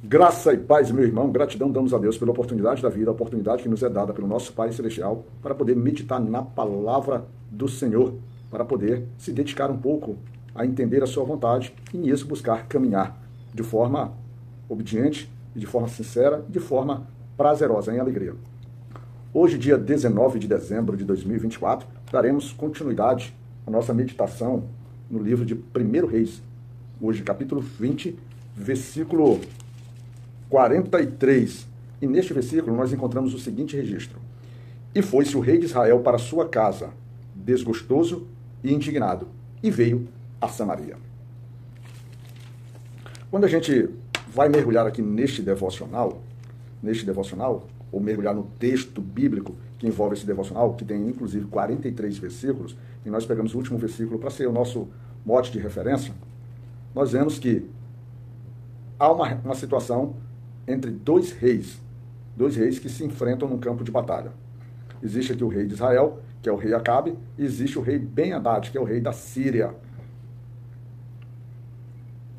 Graça e paz, meu irmão, gratidão damos a Deus pela oportunidade da vida, a oportunidade que nos é dada pelo nosso Pai Celestial, para poder meditar na palavra do Senhor, para poder se dedicar um pouco a entender a sua vontade e nisso buscar caminhar de forma obediente, de forma sincera, de forma prazerosa, em alegria. Hoje, dia 19 de dezembro de 2024, daremos continuidade à nossa meditação no livro de 1 Reis, hoje capítulo 20, versículo 43. E neste versículo nós encontramos o seguinte registro: E foi-se o rei de Israel para sua casa, desgostoso e indignado, e veio a Samaria. Quando a gente vai mergulhar aqui neste devocional, ou mergulhar no texto bíblico que envolve esse devocional, que tem inclusive 43 versículos, e nós pegamos o último versículo para ser o nosso mote de referência, nós vemos que há uma situação entre dois reis que se enfrentam num campo de batalha. Existe aqui o rei de Israel, que é o rei Acabe, e existe o rei Ben-Hadad, que é o rei da Síria.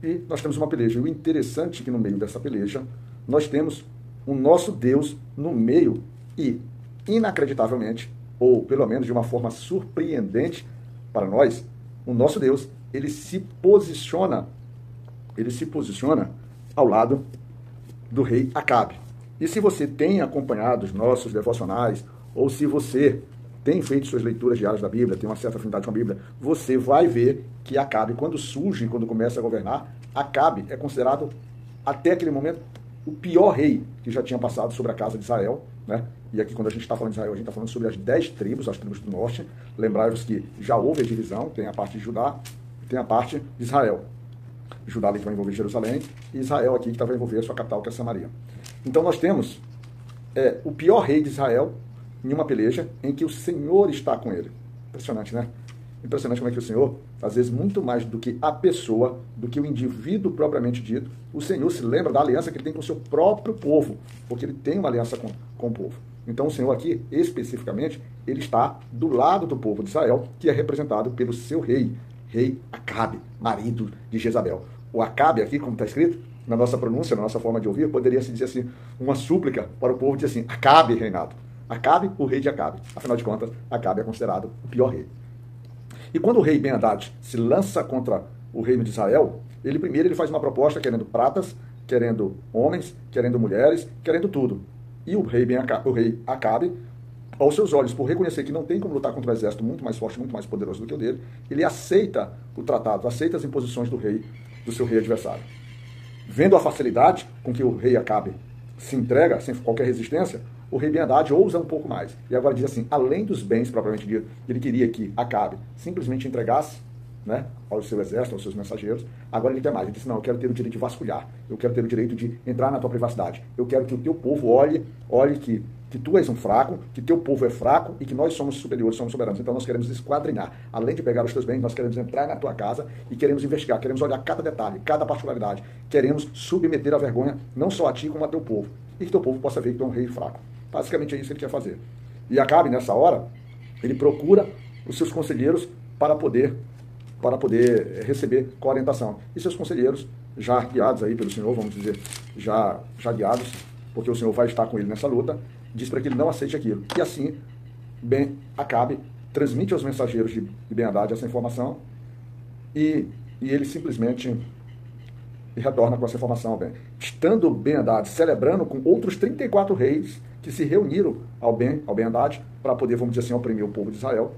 E nós temos uma peleja. E o interessante é que no meio dessa peleja, nós temos o nosso Deus no meio e, inacreditavelmente, ou pelo menos de uma forma surpreendente para nós, o nosso Deus, ele se posiciona ao lado do rei Acabe. E se você tem acompanhado os nossos devocionais, ou se você tem feito suas leituras diárias da Bíblia, tem uma certa afinidade com a Bíblia, você vai ver que Acabe, quando surge, quando começa a governar, Acabe é considerado, até aquele momento, o pior rei que já tinha passado sobre a casa de Israel, né? E aqui, quando a gente está falando de Israel, a gente está falando sobre as 10 tribos, as tribos do norte. Lembrai-vos que já houve a divisão, tem a parte de Judá, tem a parte de Israel. Judá ali que vai envolver Jerusalém, e Israel aqui que vai envolver a sua capital, que é Samaria. Então nós temos o pior rei de Israel em uma peleja em que o Senhor está com ele. Impressionante, né? Impressionante como é que o Senhor, às vezes muito mais do que a pessoa, do que o indivíduo propriamente dito, o Senhor se lembra da aliança que ele tem com o seu próprio povo, porque ele tem uma aliança com o povo. Então o Senhor aqui, especificamente, ele está do lado do povo de Israel, que é representado pelo seu rei Acabe, marido de Jezabel. O Acabe aqui, como está escrito, na nossa pronúncia, na nossa forma de ouvir, poderia se dizer assim, uma súplica para o povo dizer assim: Acabe, reinado. Acabe, o rei de Acabe. Afinal de contas, Acabe é considerado o pior rei. E quando o rei Ben-Hadad se lança contra o reino de Israel, ele faz uma proposta querendo pratas, querendo homens, querendo mulheres, querendo tudo. E o rei Acabe, aos seus olhos, por reconhecer que não tem como lutar contra um exército muito mais forte, muito mais poderoso do que o dele, ele aceita o tratado, aceita as imposições do seu rei adversário. Vendo a facilidade com que o rei Acabe se entrega, sem qualquer resistência, o rei Ben-Hadad ousa um pouco mais. E agora diz assim, além dos bens propriamente dito, ele queria que Acabe simplesmente entregasse, né, ao seu exército, aos seus mensageiros. Agora ele quer mais. Ele disse, não, eu quero ter o direito de vasculhar. Eu quero ter o direito de entrar na tua privacidade. Eu quero que o teu povo olhe que tu és um fraco, que teu povo é fraco e que nós somos superiores, somos soberanos. Então nós queremos esquadrinhar. Além de pegar os teus bens, nós queremos entrar na tua casa e queremos investigar, queremos olhar cada detalhe, cada particularidade. Queremos submeter a vergonha não só a ti, como a teu povo. E que teu povo possa ver que tu é um rei fraco. Basicamente é isso que ele quer fazer. E Acabe, nessa hora, ele procura os seus conselheiros para poder receber com a orientação. E seus conselheiros, já guiados aí pelo Senhor, vamos dizer, já guiados, porque o Senhor vai estar com ele nessa luta, diz para que ele não aceite aquilo. E assim, Acabe transmite aos mensageiros de Ben-Hadad essa informação e ele simplesmente retorna com essa informação, estando Ben-Hadad celebrando com outros 34 reis que se reuniram ao Ben-Hadad para poder, vamos dizer assim, oprimir o povo de Israel.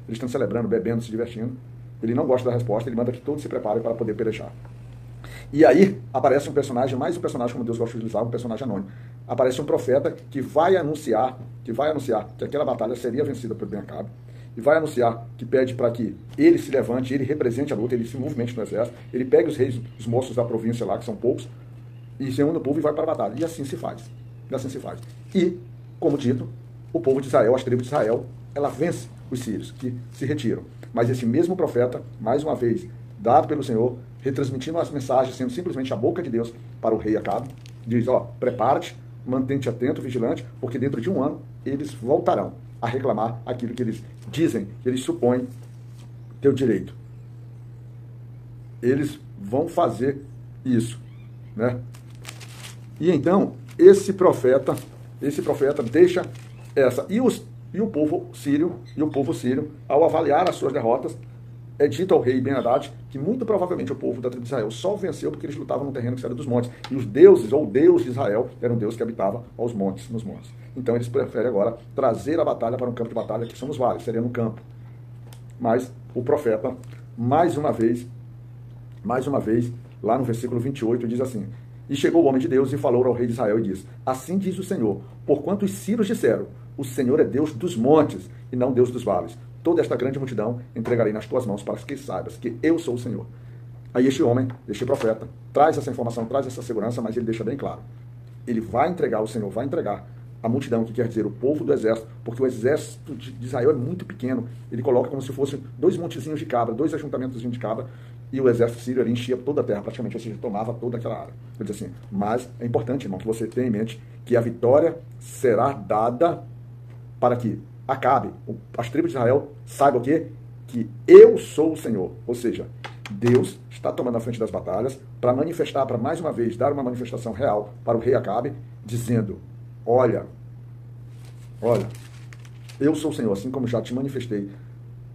Eles estão celebrando, bebendo, se divertindo. Ele não gosta da resposta, ele manda que todos se preparem para poder pelejar. E aí aparece um personagem, mais um personagem como Deus gosta de utilizar, um personagem anônimo. Aparece um profeta que vai anunciar que aquela batalha seria vencida por Ben-Acabe, e vai anunciar que pede para que ele se levante, ele represente a luta, ele se movimente no exército, ele pegue os reis, os moços da província lá, que são poucos, e se une o povo e vai para a batalha. E assim se faz. E, como dito, o povo de Israel, as tribos de Israel, ela vence os sírios, que se retiram. Mas esse mesmo profeta, mais uma vez, dado pelo Senhor, retransmitindo as mensagens, sendo simplesmente a boca de Deus para o rei Acabe, diz, prepara-te, mantente atento, vigilante, porque dentro de um ano eles voltarão a reclamar aquilo que eles dizem, que eles supõem ter o direito. Eles vão fazer isso, né? E então, esse profeta deixa essa. E o povo sírio, ao avaliar as suas derrotas, é dito ao rei Ben-Hadad que muito provavelmente o povo da tribo de Israel só venceu porque eles lutavam no terreno que era dos montes. E os deuses, ou o Deus de Israel, era um Deus que habitava nos montes. Então eles preferem agora trazer a batalha para um campo de batalha, que são os vales, seria no campo. Mas o profeta, mais uma vez, lá no versículo 28, diz assim: E chegou o homem de Deus e falou ao rei de Israel e disse: Assim diz o Senhor, porquanto os sírios disseram, o Senhor é Deus dos montes e não Deus dos vales. Toda esta grande multidão entregarei nas tuas mãos para que saibas que eu sou o Senhor. Aí este homem, este profeta, traz essa informação, traz essa segurança, mas ele deixa bem claro. Ele vai entregar, o Senhor vai entregar a multidão, que quer dizer o povo do exército, porque o exército de Israel é muito pequeno. Ele coloca como se fossem 2 montezinhos de cabra, 2 ajuntamentos de cabra, e o exército sírio ali enchia toda a terra, praticamente, ou seja, tomava toda aquela área. Ele diz assim, mas é importante, irmão, que você tenha em mente que a vitória será dada para que Acabe, as tribos de Israel, saibam o quê? Que eu sou o Senhor. Ou seja, Deus está tomando a frente das batalhas para manifestar, para mais uma vez, dar uma manifestação real para o rei Acabe, dizendo, olha, eu sou o Senhor, assim como já te manifestei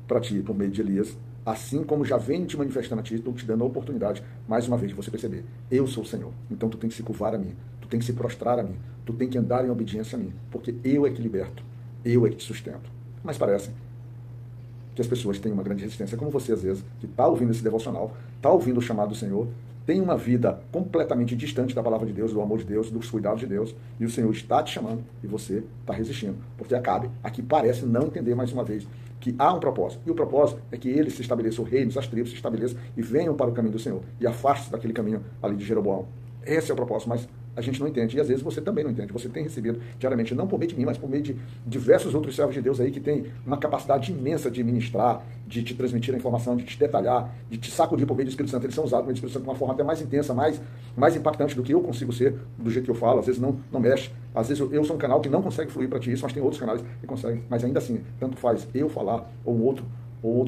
para ti por meio de Elias, assim como já venho te manifestando a ti, estou te dando a oportunidade, mais uma vez, de você perceber, eu sou o Senhor. Então tu tem que se curvar a mim, tu tem que se prostrar a mim, tu tem que andar em obediência a mim, porque eu é que liberto. Eu é que te sustento. Mas parece que as pessoas têm uma grande resistência, como você, às vezes, que está ouvindo esse devocional, está ouvindo o chamado do Senhor, tem uma vida completamente distante da palavra de Deus, do amor de Deus, dos cuidados de Deus, e o Senhor está te chamando e você está resistindo. Porque Acabe, aqui parece não entender mais uma vez que há um propósito. E o propósito é que ele se estabeleça, o reino, as tribos se estabeleçam e venham para o caminho do Senhor e afaste-se daquele caminho ali de Jeroboão. Esse é o propósito, mas a gente não entende, e às vezes você também não entende. Você tem recebido diariamente, não por meio de mim, mas por meio de diversos outros servos de Deus aí que tem uma capacidade imensa de ministrar, de te transmitir a informação, de te detalhar, de te sacudir por meio do Espírito Santo. Eles são usados pelo Espírito Santo de uma forma até mais intensa, mais impactante do que eu consigo ser, do jeito que eu falo. Às vezes não mexe. Às vezes eu sou um canal que não consegue fluir para ti isso, mas tem outros canais que conseguem. Mas ainda assim, tanto faz eu falar ou outro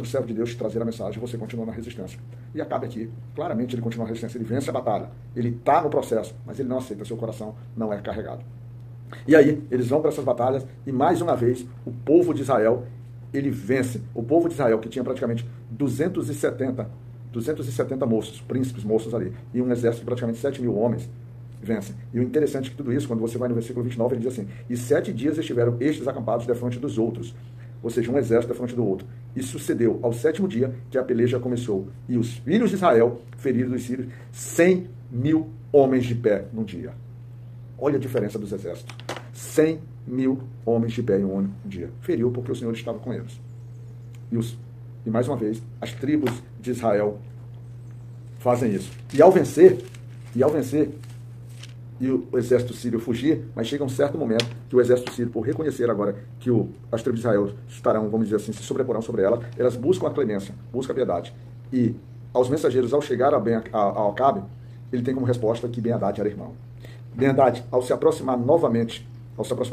servo de Deus te trazer a mensagem, você continua na resistência. E Acabe aqui, claramente ele continua na resistência, ele vence a batalha, ele está no processo, mas ele não aceita, seu coração não é carregado. E aí, eles vão para essas batalhas, e mais uma vez, o povo de Israel, ele vence. O povo de Israel, que tinha praticamente 270 moços, príncipes moços ali, e um exército de praticamente 7.000 homens, vence. E o interessante é que tudo isso, quando você vai no versículo 29, ele diz assim, e 7 dias estiveram estes acampados defronte dos outros, ou seja, um exército defronte do outro. E sucedeu ao 7º dia que a peleja começou. E os filhos de Israel feriram dos sírios 100.000 homens de pé num dia. Olha a diferença dos exércitos. 100.000 homens de pé em um único dia. Feriu porque o Senhor estava com eles. E mais uma vez, as tribos de Israel fazem isso. E ao vencer, e o exército sírio fugir, mas chega um certo momento que o exército sírio, por reconhecer agora que as tribos de Israel estarão, vamos dizer assim, se sobreporão sobre ela, elas buscam a clemência, buscam a piedade. E aos mensageiros, ao chegar a Acabe, ele tem como resposta que Ben-Hadad era irmão. Ben-Hadad, ao se aproximar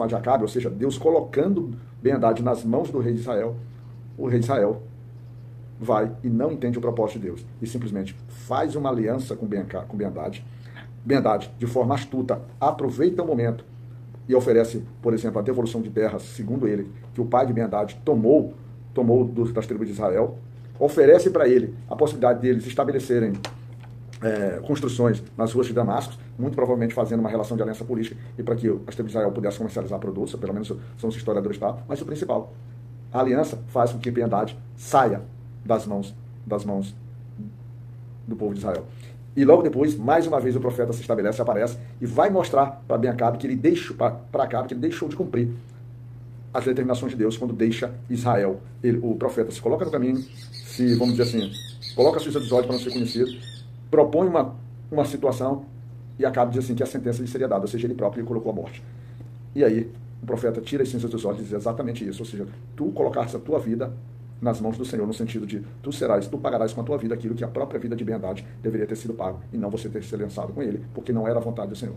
de Acabe, ou seja, Deus colocando Ben-Hadad nas mãos do rei de Israel, o rei de Israel vai e não entende o propósito de Deus, e simplesmente faz uma aliança com Ben-Hadad. Ben-Hadad, de forma astuta, aproveita o momento e oferece, por exemplo, a devolução de terras, segundo ele, que o pai de Ben-Hadad tomou das tribos de Israel, oferece para ele a possibilidade deles estabelecerem construções nas ruas de Damasco, muito provavelmente fazendo uma relação de aliança política e para que as tribos de Israel pudessem comercializar produtos, pelo menos são os historiadores, tá? Mas o principal, a aliança faz com que Ben-Hadad saia das mãos do povo de Israel. E logo depois, mais uma vez, o profeta se estabelece, aparece e vai mostrar para Ben-Acabe que ele deixou de cumprir as determinações de Deus quando deixa Israel. O profeta se coloca no caminho, vamos dizer assim, coloca a suíça dos olhos para não ser conhecido, propõe uma situação e Acabe diz assim que a sentença lhe seria dada, ou seja, ele próprio lhe colocou a morte. E aí, o profeta tira as cinzas dos olhos e diz exatamente isso, ou seja, tu colocaste a tua vida nas mãos do Senhor, no sentido de tu pagarás com a tua vida aquilo que a própria vida de Ben-Hadad deveria ter sido pago, e não você ter se lançado com ele, porque não era a vontade do Senhor.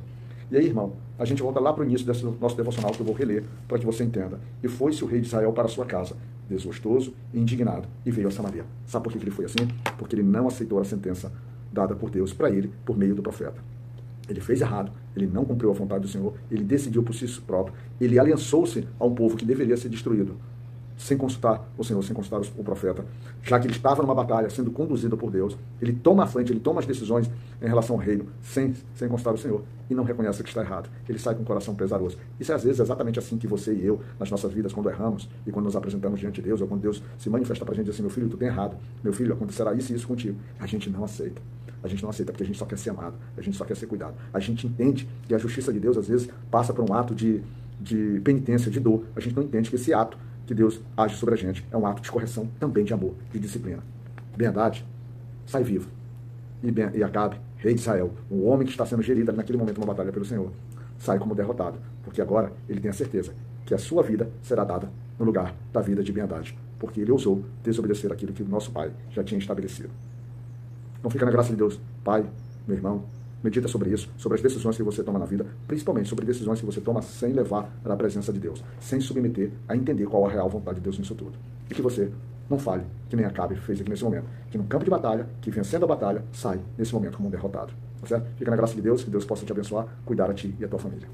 E aí, irmão, a gente volta lá para o início desse nosso devocional, que eu vou reler, para que você entenda. E foi-se o rei de Israel para a sua casa, desgostoso e indignado, e veio a Samaria. Sabe por que ele foi assim? Porque ele não aceitou a sentença dada por Deus para ele, por meio do profeta. Ele fez errado, ele não cumpriu a vontade do Senhor, ele decidiu por si próprio, ele aliançou-se a um povo que deveria ser destruído, sem consultar o Senhor, sem consultar o profeta, já que ele estava numa batalha, sendo conduzido por Deus, ele toma a frente, ele toma as decisões em relação ao reino, sem consultar o Senhor, e não reconhece que está errado. Ele sai com o coração pesaroso. Isso é às vezes exatamente assim que você e eu, nas nossas vidas, quando erramos, e quando nos apresentamos diante de Deus, ou quando Deus se manifesta para a gente e diz assim, meu filho, tu tem errado, meu filho, acontecerá isso e isso contigo. A gente não aceita. A gente não aceita porque a gente só quer ser amado, a gente só quer ser cuidado. A gente entende que a justiça de Deus, às vezes, passa por um ato de penitência, de dor. A gente não entende que esse ato que Deus age sobre a gente é um ato de correção, também de amor, de disciplina. Ben-Hadad sai vivo. E Acabe, rei de Israel, o homem que está sendo gerido naquele momento uma batalha pelo Senhor, sai como derrotado, porque agora ele tem a certeza que a sua vida será dada no lugar da vida de Ben-Hadad, porque ele ousou desobedecer aquilo que o nosso pai já tinha estabelecido. Não fica na graça de Deus. Pai, meu irmão, medita sobre isso, sobre as decisões que você toma na vida, principalmente sobre decisões que você toma sem levar à presença de Deus, sem submeter a entender qual a real vontade de Deus nisso tudo. E que você não fale, que nem Acabe fez aqui nesse momento, que no campo de batalha, que vencendo a batalha, sai nesse momento como um derrotado. Tá certo? Fica na graça de Deus, que Deus possa te abençoar, cuidar a ti e a tua família.